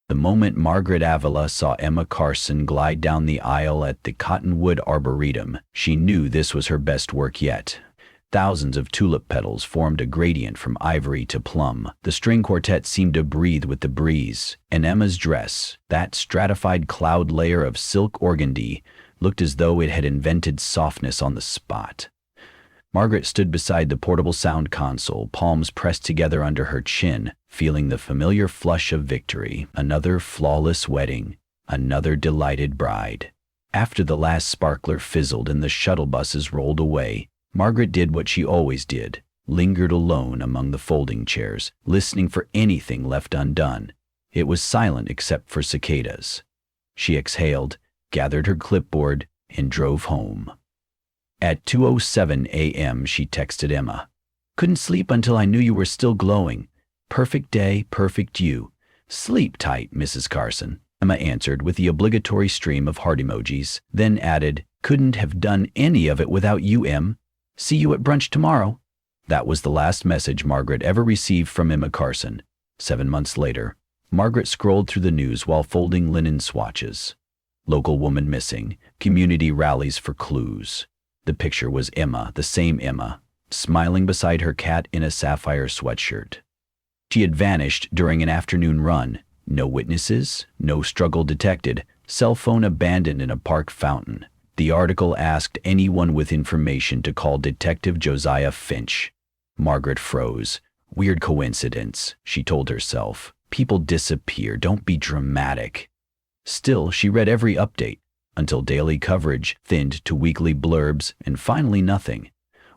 The moment Margaret Avila saw Emma Carson glide down the aisle at the Cottonwood Arboretum, she knew this was her best work yet. Thousands of tulip petals formed a gradient from ivory to plum. The string quartet seemed to breathe with the breeze, and Emma's dress, that stratified cloud layer of silk organdy, looked as though it had invented softness on the spot. Margaret stood beside the portable sound console, palms pressed together under her chin, feeling the familiar flush of victory. Another flawless wedding, another delighted bride. After the last sparkler fizzled and the shuttle buses rolled away, Margaret did what she always did, lingered alone among the folding chairs, listening for anything left undone. It was silent except for cicadas. She exhaled, gathered her clipboard, and drove home. At 2:07 a.m. she texted Emma. "Couldn't sleep until I knew you were still glowing. Perfect day, perfect you. Sleep tight, Mrs. Carson." Emma answered with the obligatory stream of heart emojis, then added, "Couldn't have done any of it without you, Em. See you at brunch tomorrow." That was the last message Margaret ever received from Emma Carson. 7 months later, Margaret scrolled through the news while folding linen swatches. Local woman missing, community rallies for clues. The picture was Emma, the same Emma, smiling beside her cat in a sapphire sweatshirt. She had vanished during an afternoon run. No witnesses, no struggle detected, cell phone abandoned in a park fountain. The article asked anyone with information to call Detective Josiah Finch. Margaret froze. Weird coincidence, she told herself. People disappear, don't be dramatic. Still, she read every update, until daily coverage thinned to weekly blurbs and finally nothing.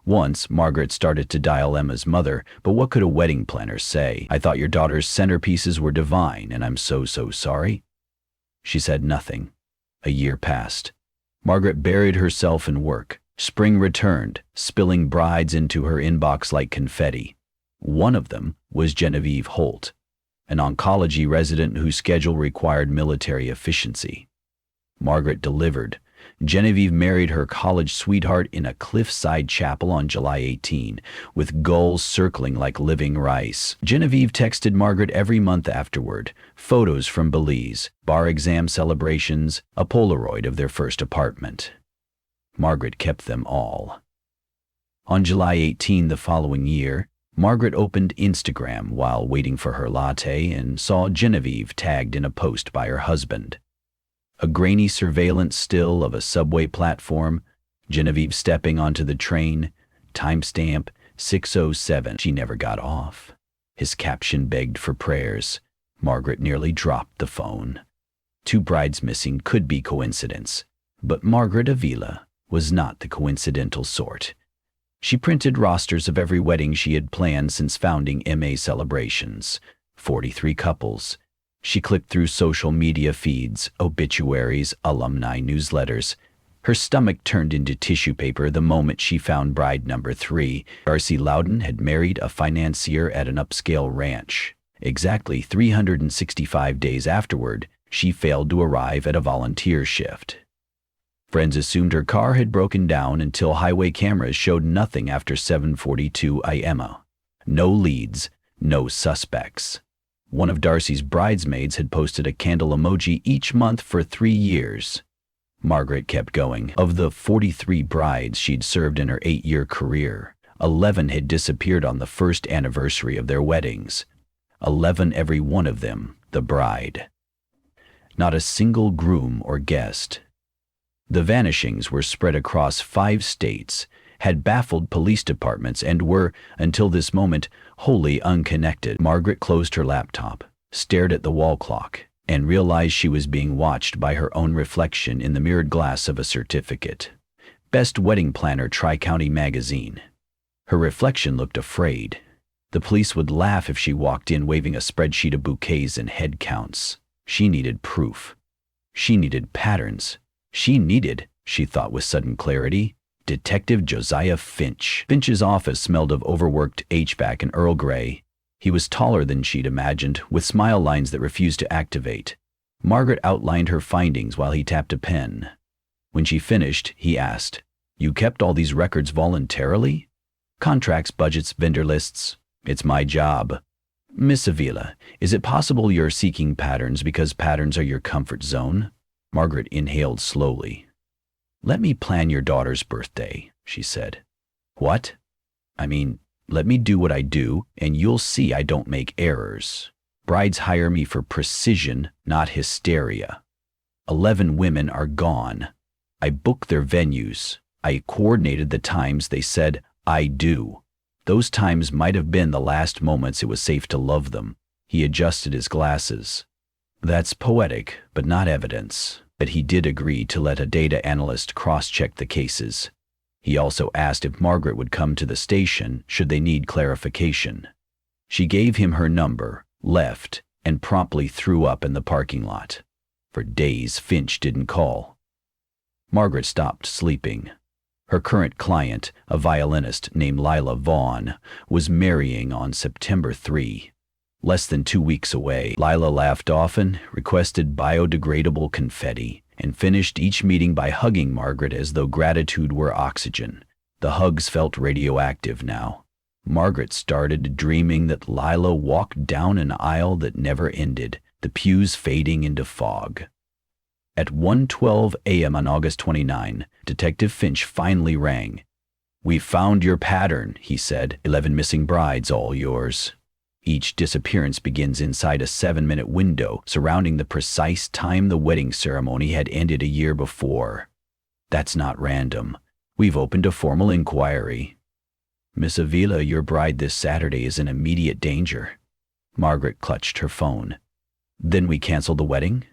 Once, Margaret started to dial Emma's mother, but what could a wedding planner say? "I thought your daughter's centerpieces were divine, and I'm so sorry." She said nothing. A year passed. Margaret buried herself in work. Spring returned, spilling brides into her inbox like confetti. One of them was Genevieve Holt, an oncology resident whose schedule required military efficiency. Margaret delivered. Genevieve married her college sweetheart in a cliffside chapel on July 18, with gulls circling like living rice. Genevieve texted Margaret every month afterward, photos from Belize, bar exam celebrations, a Polaroid of their first apartment. Margaret kept them all. On July 18 the following year, Margaret opened Instagram while waiting for her latte and saw Genevieve tagged in a post by her husband. A grainy surveillance still of a subway platform, Genevieve stepping onto the train, timestamp 6:07. She never got off. His caption begged for prayers. Margaret nearly dropped the phone. 2 brides missing could be coincidence, but Margaret Avila was not the coincidental sort. She printed rosters of every wedding she had planned since founding MA Celebrations. 43 couples. She clicked through social media feeds, obituaries, alumni newsletters. Her stomach turned into tissue paper the moment she found bride number 3. Darcy Loudon had married a financier at an upscale ranch. Exactly 365 days afterward, she failed to arrive at a volunteer shift. Friends assumed her car had broken down until highway cameras showed nothing after 7:42 a.m. No leads, no suspects. One of Darcy's bridesmaids had posted a candle emoji each month for 3 years. Margaret kept going. Of the 43 brides she'd served in her 8-year career, 11 had disappeared on the first anniversary of their weddings. 11, every one of them, the bride. Not a single groom or guest. The vanishings were spread across 5 states, had baffled police departments, and were, until this moment, wholly unconnected. Margaret closed her laptop, stared at the wall clock, and realized she was being watched by her own reflection in the mirrored glass of a certificate. Best Wedding Planner Tri-County Magazine. Her reflection looked afraid. The police would laugh if she walked in waving a spreadsheet of bouquets and head counts. She needed proof. She needed patterns. She needed, she thought with sudden clarity, Detective Josiah Finch. Finch's office smelled of overworked HVAC and Earl Grey. He was taller than she'd imagined, with smile lines that refused to activate. Margaret outlined her findings while he tapped a pen. When she finished, he asked, "You kept all these records voluntarily?" "Contracts, budgets, vendor lists. It's my job." Miss Avila, is it possible you're seeking patterns because patterns are your comfort zone? Margaret inhaled slowly. Let me plan your daughter's birthday, she said. What? I mean, let me do what I do, and you'll see I don't make errors. Brides hire me for precision, not hysteria. 11 women are gone. I booked their venues. I coordinated the times they said I do. Those times might have been the last moments it was safe to love them. He adjusted his glasses. That's poetic, but not evidence. But he did agree to let a data analyst cross-check the cases. He also asked if Margaret would come to the station should they need clarification. She gave him her number, left, and promptly threw up in the parking lot. For days, Finch didn't call. Margaret stopped sleeping. Her current client, a violinist named Lila Vaughn, was marrying on September 3. Less than 2 weeks away, Lila laughed often, requested biodegradable confetti, and finished each meeting by hugging Margaret as though gratitude were oxygen. The hugs felt radioactive now. Margaret started dreaming that Lila walked down an aisle that never ended, the pews fading into fog. At 1:12 a.m. on August 29, Detective Finch finally rang. "We found your pattern," he said. 11 missing brides, all yours. Each disappearance begins inside a 7-minute window surrounding the precise time the wedding ceremony had ended a year before. That's not random. We've opened a formal inquiry. Miss Avila, your bride this Saturday is in immediate danger. Margaret clutched her phone. Then we cancel the wedding?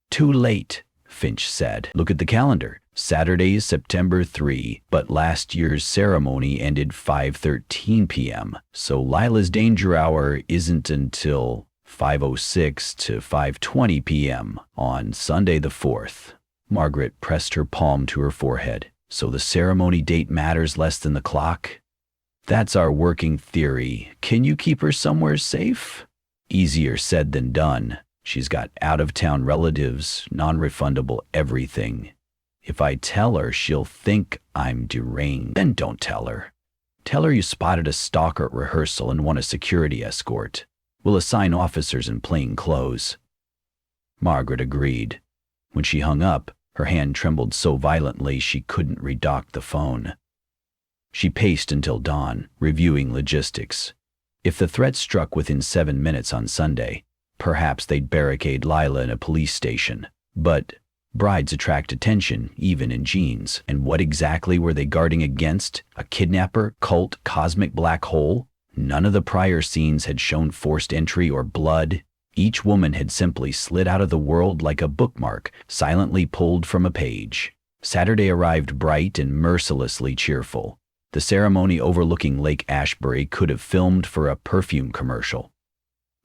Too late, Finch said. Look at the calendar. Saturday is September 3, but last year's ceremony ended 5:13 p.m., so Lila's danger hour isn't until 5:06 to 5:20 p.m. on Sunday the 4th. Margaret pressed her palm to her forehead. So the ceremony date matters less than the clock? That's our working theory. Can you keep her somewhere safe? Easier said than done. She's got out-of-town relatives, non-refundable everything. If I tell her, she'll think I'm deranged. Then don't tell her. Tell her you spotted a stalker at rehearsal and want a security escort. We'll assign officers in plain clothes. Margaret agreed. When she hung up, her hand trembled so violently she couldn't redock the phone. She paced until dawn, reviewing logistics. If the threat struck within 7 minutes on Sunday, perhaps they'd barricade Lila in a police station. But brides attract attention, even in jeans. And what exactly were they guarding against? A kidnapper, cult, cosmic black hole? None of the prior scenes had shown forced entry or blood. Each woman had simply slid out of the world like a bookmark, silently pulled from a page. Saturday arrived bright and mercilessly cheerful. The ceremony overlooking Lake Ashbury could have filmed for a perfume commercial.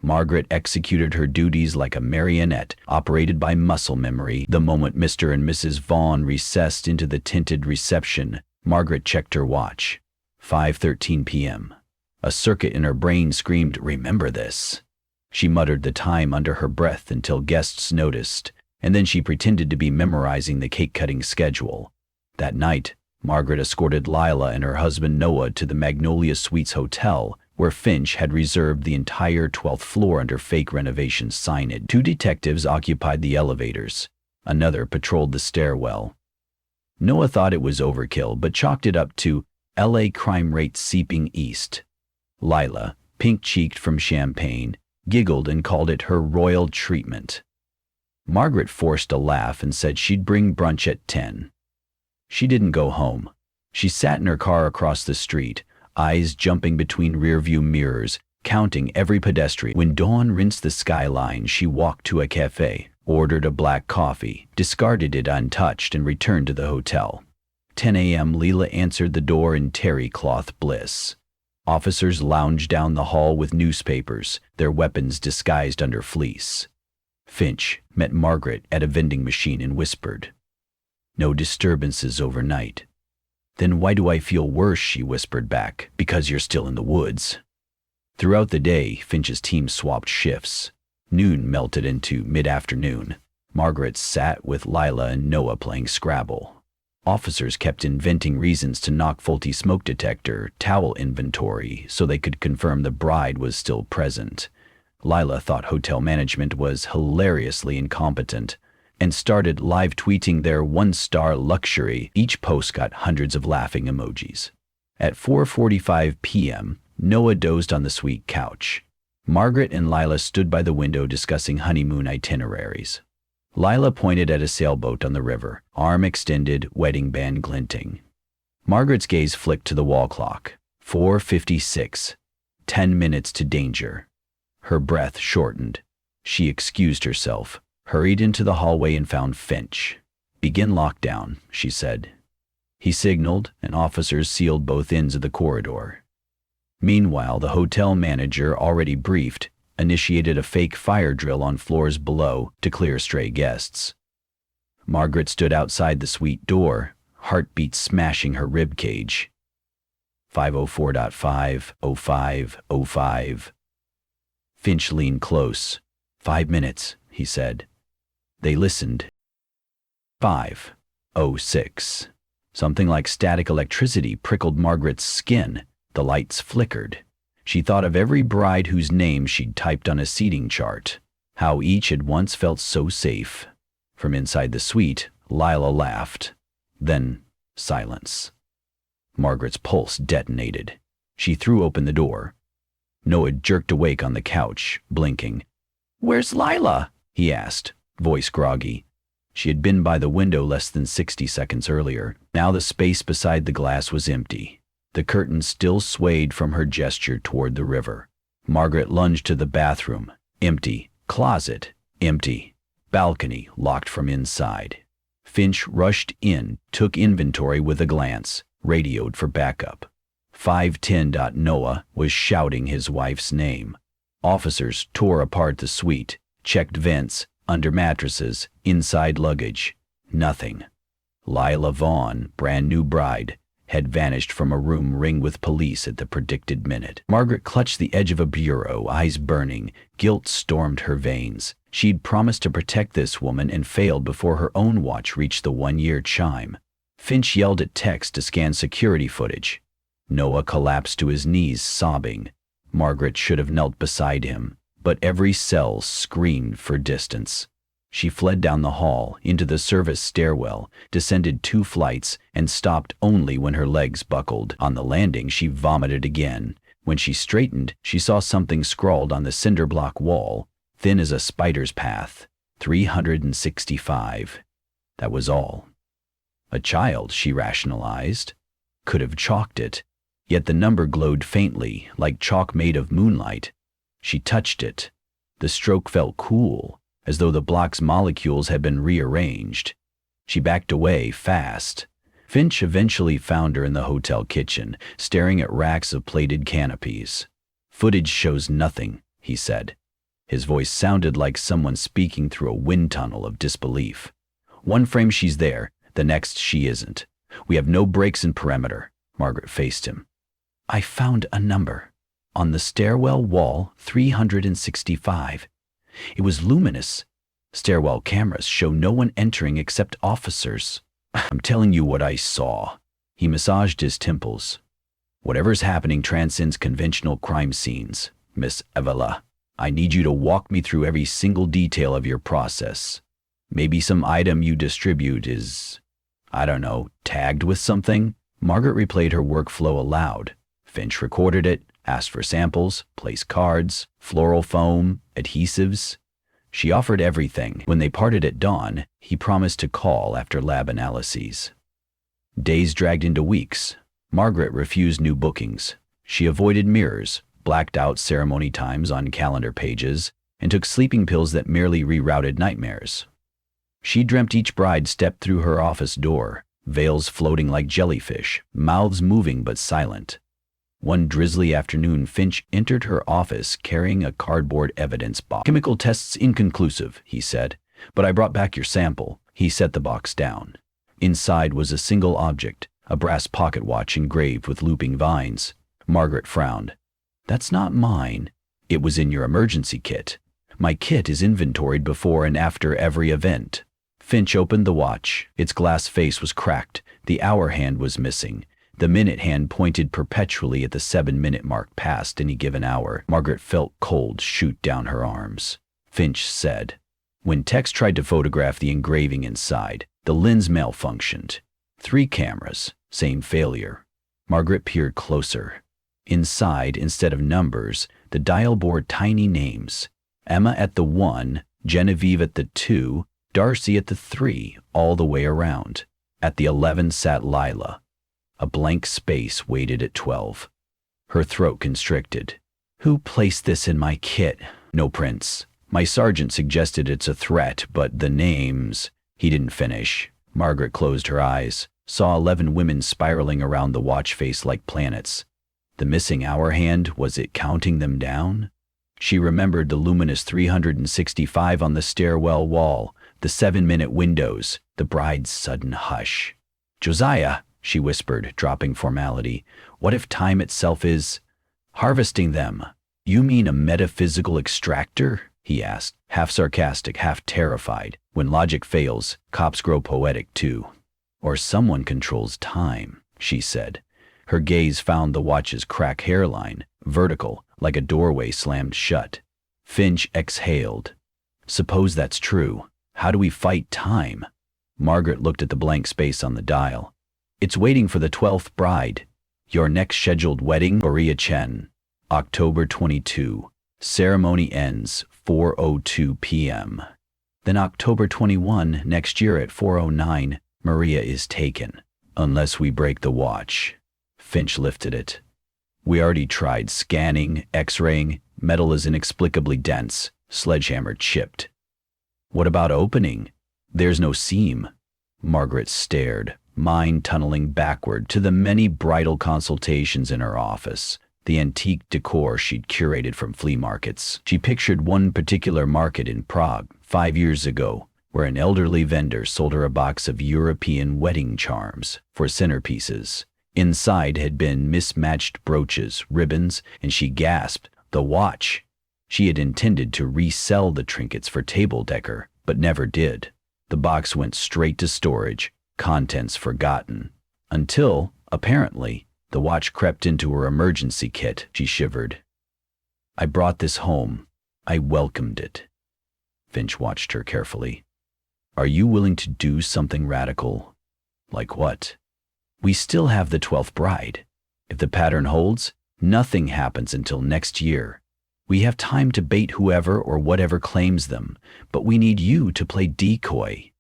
Margaret executed her duties like a marionette, operated by muscle memory. The moment Mr. and Mrs. Vaughn recessed into the tinted reception, Margaret checked her watch. 5:13 p.m. A circuit in her brain screamed, "Remember this." She muttered the time under her breath until guests noticed, and then she pretended to be memorizing the cake-cutting schedule. That night, Margaret escorted Lila and her husband Noah to the Magnolia Suites Hotel, where Finch had reserved the entire 12th floor under fake renovation signage. 2 detectives occupied the elevators. Another patrolled the stairwell. Noah thought it was overkill, but chalked it up to LA crime rate seeping east. Lila, pink-cheeked from champagne, giggled and called it her royal treatment. Margaret forced a laugh and said she'd bring brunch at 10. She didn't go home. She sat in her car across the street, eyes jumping between rearview mirrors, counting every pedestrian. When dawn rinsed the skyline, she walked to a cafe, ordered a black coffee, discarded it untouched, and returned to the hotel. 10 a.m. Leela answered the door in terry cloth bliss. Officers lounged down the hall with newspapers, their weapons disguised under fleece. Finch met Margaret at a vending machine and whispered, "No disturbances overnight." "Then why do I feel worse?" she whispered back. "Because you're still in the woods." Throughout the day, Finch's team swapped shifts. Noon melted into mid-afternoon. Margaret sat with Lila and Noah playing Scrabble. Officers kept inventing reasons to knock faulty smoke detector, towel inventory, so they could confirm the bride was still present. Lila thought hotel management was hilariously incompetent and started live tweeting their one-star luxury. Each post got hundreds of laughing emojis. At 4:45 p.m., Noah dozed on the suite couch. Margaret and Lila stood by the window discussing honeymoon itineraries. Lila pointed at a sailboat on the river, arm extended, wedding band glinting. Margaret's gaze flicked to the wall clock. 4:56. 10 minutes to danger. Her breath shortened. She excused herself, hurried into the hallway and found Finch. "Begin lockdown," she said. He signaled, and officers sealed both ends of the corridor. Meanwhile, the hotel manager, already briefed, initiated a fake fire drill on floors below to clear stray guests. Margaret stood outside the suite door, heartbeat smashing her rib cage. 5:04.5, 05:05. Finch leaned close. 5 minutes, he said. They listened. 5:06. Something like static electricity prickled Margaret's skin. The lights flickered. She thought of every bride whose name she'd typed on a seating chart, how each had once felt so safe. From inside the suite, Lila laughed. Then, silence. Margaret's pulse detonated. She threw open the door. Noah jerked awake on the couch, blinking. "Where's Lila?" he asked, voice groggy. She had been by the window less than 60 seconds earlier. Now the space beside the glass was empty. The curtain still swayed from her gesture toward the river. Margaret lunged to the bathroom. Empty. Closet. Empty. Balcony locked from inside. Finch rushed in, took inventory with a glance, radioed for backup. 5:10. Noah was shouting his wife's name. Officers tore apart the suite, checked vents, under mattresses, inside luggage. Nothing. Lila Vaughn, brand new bride, had vanished from a room ringed with police at the predicted minute. Margaret clutched the edge of a bureau, eyes burning. Guilt stormed her veins. She'd promised to protect this woman and failed before her own watch reached the 1-year chime. Finch yelled at Tex to scan security footage. Noah collapsed to his knees, sobbing. Margaret should have knelt beside him, but every cell screamed for distance. She fled down the hall, into the service stairwell, descended 2 flights, and stopped only when her legs buckled. On the landing, she vomited again. When she straightened, she saw something scrawled on the cinder block wall, thin as a spider's path. 365. That was all. A child, she rationalized, could have chalked it, yet the number glowed faintly, like chalk made of moonlight. She touched it. The stroke felt cool, as though the block's molecules had been rearranged. She backed away fast. Finch eventually found her in the hotel kitchen, staring at racks of plated canopies. "Footage shows nothing," he said. His voice sounded like someone speaking through a wind tunnel of disbelief. "One frame she's there, the next she isn't. We have no breaks in perimeter." Margaret faced him. "I found a number. On the stairwell wall, 365. It was luminous. Stairwell cameras show no one entering except officers." "I'm telling you what I saw." He massaged his temples. "Whatever's happening transcends conventional crime scenes. Miss Avila, I need you to walk me through every single detail of your process. Maybe some item you distribute is, I don't know, tagged with something?" Margaret replayed her workflow aloud. Finch recorded it, asked for samples, placed cards, floral foam, adhesives. She offered everything. When they parted at dawn, he promised to call after lab analyses. Days dragged into weeks. Margaret refused new bookings. She avoided mirrors, blacked out ceremony times on calendar pages, and took sleeping pills that merely rerouted nightmares. She dreamt each bride stepped through her office door, veils floating like jellyfish, mouths moving but silent. One drizzly afternoon, Finch entered her office carrying a cardboard evidence box. "Chemical tests inconclusive," he said, "but I brought back your sample." He set the box down. Inside was a single object, a brass pocket watch engraved with looping vines. Margaret frowned. "That's not mine. It was in your emergency kit. My kit is inventoried before and after every event." Finch opened the watch. Its glass face was cracked. The hour hand was missing. The minute hand pointed perpetually at the 7-minute mark past any given hour. Margaret felt cold shoot down her arms. Finch said. When Tex tried to photograph the engraving inside, the lens malfunctioned. 3 cameras, same failure. Margaret peered closer. Inside, instead of numbers, the dial bore tiny names. Emma at the 1, Genevieve at the 2, Darcy at the 3, all the way around. At the 11 sat Lila. A blank space waited at 12. Her throat constricted. Who placed this in my kit? No prints. My sergeant suggested it's a threat, but the names... He didn't finish. Margaret closed her eyes, saw 11 women spiraling around the watch face like planets. The missing hour hand, was it counting them down? She remembered the luminous 365 on the stairwell wall, the 7-minute windows, the bride's sudden hush. Josiah, she whispered, dropping formality, what if time itself is harvesting them? You mean a metaphysical extractor? He asked, half sarcastic, half terrified. When logic fails, cops grow poetic too. Or someone controls time, she said. Her gaze found the watch's crack hairline, vertical, like a doorway slammed shut. Finch exhaled. Suppose that's true. How do we fight time? Margaret looked at the blank space on the dial. It's waiting for the 12th bride. Your next scheduled wedding, Maria Chen. October 22. Ceremony ends 4:02 p.m. Then October 21, next year at 4:09, Maria is taken. Unless we break the watch. Finch lifted it. We already tried scanning, x-raying. Metal is inexplicably dense. Sledgehammer chipped. What about opening? There's no seam. Margaret stared, mind tunneling backward to the many bridal consultations in her office, the antique decor she'd curated from flea markets. She pictured one particular market in Prague 5 years ago, where an elderly vendor sold her a box of European wedding charms for centerpieces. Inside had been mismatched brooches, ribbons, and she gasped, the watch. She had intended to resell the trinkets for table decor, but never did. The box went straight to storage, contents forgotten. Until, apparently, the watch crept into her emergency kit. She shivered. I brought this home. I welcomed it. Finch watched her carefully. Are you willing to do something radical? Like what? We still have the 12th bride. If the pattern holds, nothing happens until next year. We have time to bait whoever or whatever claims them, but we need you to play decoy.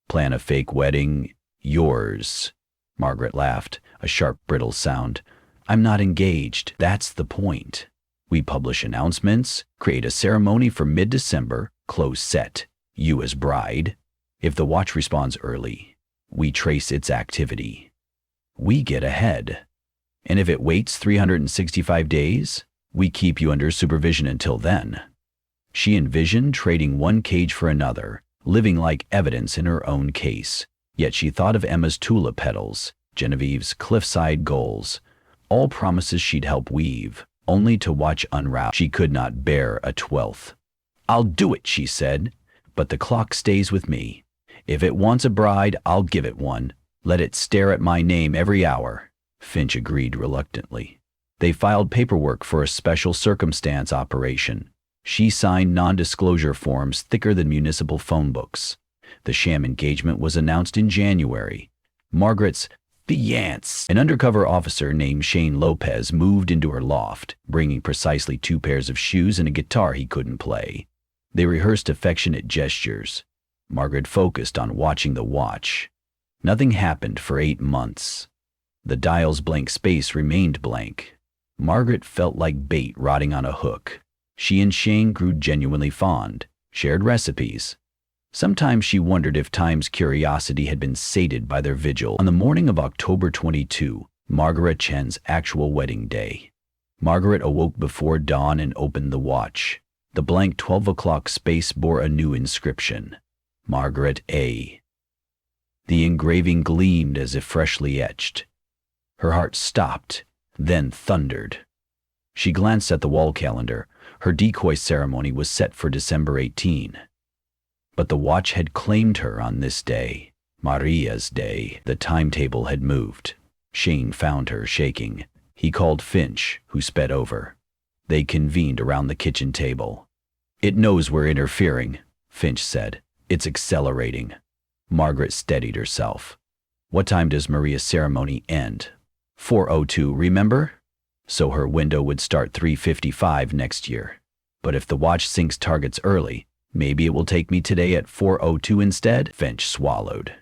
Plan a fake wedding. Yours. Margaret laughed, a sharp, brittle sound. I'm not engaged. That's the point. We publish announcements, create a ceremony for mid-December, close set. You as bride. If the watch responds early, we trace its activity. We get ahead. And if it waits 365 days, we keep you under supervision until then. She envisioned trading one cage for another, living like evidence in her own case. Yet she thought of Emma's tulip petals, Genevieve's cliffside goals, all promises she'd help weave, only to watch unravel. She could not bear a 12th. I'll do it, she said, but the clock stays with me. If it wants a bride, I'll give it one. Let it stare at my name every hour. Finch agreed reluctantly. They filed paperwork for a special circumstance operation. She signed non-disclosure forms thicker than municipal phone books. The sham engagement was announced in January. Margaret's fiancé, an undercover officer named Shane Lopez, moved into her loft, bringing precisely 2 pairs of shoes and a guitar he couldn't play. They rehearsed affectionate gestures. Margaret focused on watching the watch. Nothing happened for 8 months. The dial's blank space remained blank. Margaret felt like bait rotting on a hook. She and Shane grew genuinely fond, shared recipes. Sometimes she wondered if time's curiosity had been sated by their vigil. On the morning of October 22, Margaret Chen's actual wedding day, Margaret awoke before dawn and opened the watch. The blank 12 o'clock space bore a new inscription. Margaret A. The engraving gleamed as if freshly etched. Her heart stopped, then thundered. She glanced at the wall calendar. Her decoy ceremony was set for December 18. But the watch had claimed her on this day. Maria's day. The timetable had moved. Shane found her shaking. He called Finch, who sped over. They convened around the kitchen table. "It knows we're interfering," Finch said. "It's accelerating." Margaret steadied herself. "What time does Maria's ceremony end?" 4:02, remember? So her window would start 3:55 next year. But if the watch sinks targets early, maybe it will take me today at 4:02 instead? Finch swallowed.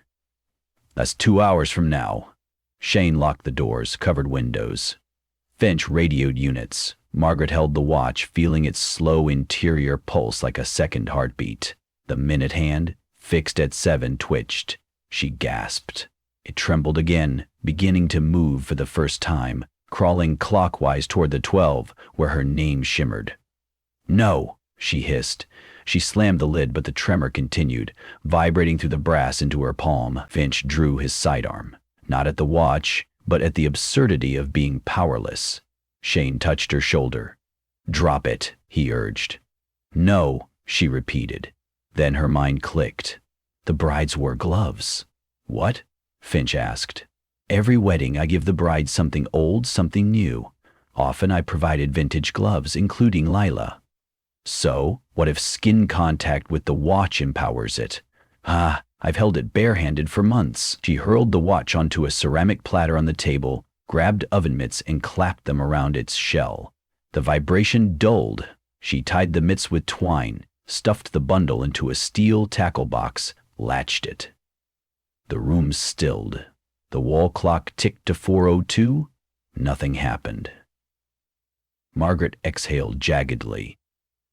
"That's 2 hours from now." Shane locked the doors, covered windows. Finch radioed units. Margaret held the watch, feeling its slow interior pulse like a second heartbeat. The minute hand, fixed at 7, twitched. She gasped. It trembled again, beginning to move for the first time, crawling clockwise toward the 12, where her name shimmered. "No," she hissed. She slammed the lid, but the tremor continued, vibrating through the brass into her palm. Finch drew his sidearm, not at the watch, but at the absurdity of being powerless. Shane touched her shoulder. "Drop it," he urged. "No," she repeated. Then her mind clicked. The brides wore gloves. "What?" Finch asked. "Every wedding I give the bride something old, something new. Often I provided vintage gloves, including Lila. So, what if skin contact with the watch empowers it? I've held it barehanded for months." She hurled the watch onto a ceramic platter on the table, grabbed oven mitts and clapped them around its shell. The vibration dulled. She tied the mitts with twine, stuffed the bundle into a steel tackle box, latched it. The room stilled. The wall clock ticked to 4:02. Nothing happened. Margaret exhaled jaggedly.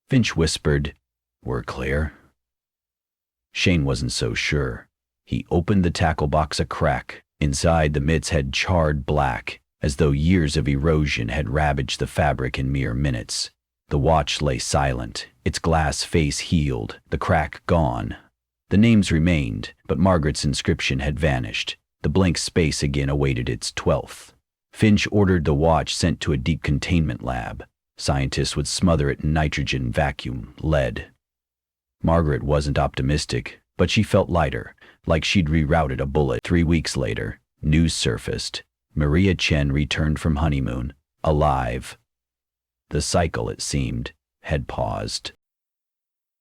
Finch whispered, "We're clear." Shane wasn't so sure. He opened the tackle box a crack. Inside, the mitts had charred black, as though years of erosion had ravaged the fabric in mere minutes. The watch lay silent, its glass face healed, the crack gone. The names remained, but Margaret's inscription had vanished. The blank space again awaited its 12th. Finch ordered the watch sent to a deep containment lab. Scientists would smother it in nitrogen, vacuum, lead. Margaret wasn't optimistic, but she felt lighter, like she'd rerouted a bullet. 3 weeks later, news surfaced. Maria Chen returned from honeymoon, alive. The cycle, it seemed, had paused.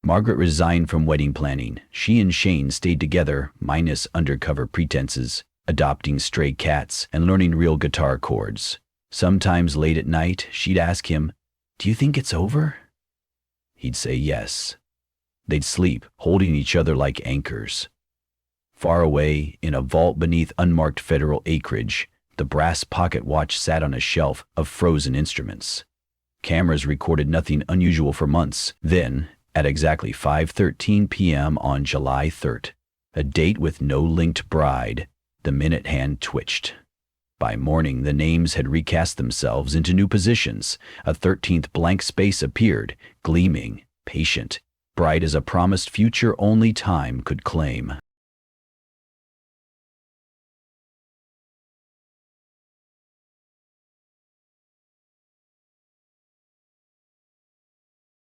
Margaret resigned from wedding planning. She and Shane stayed together, minus undercover pretenses, adopting stray cats and learning real guitar chords. Sometimes late at night, she'd ask him, "Do you think it's over?" He'd say yes. They'd sleep, holding each other like anchors. Far away, in a vault beneath unmarked federal acreage, the brass pocket watch sat on a shelf of frozen instruments. Cameras recorded nothing unusual for months. Then, at exactly 5:13 p.m. on July 3rd, a date with no linked bride, the minute hand twitched. By morning, the names had recast themselves into new positions. A 13th blank space appeared, gleaming, patient, bright as a promised future only time could claim.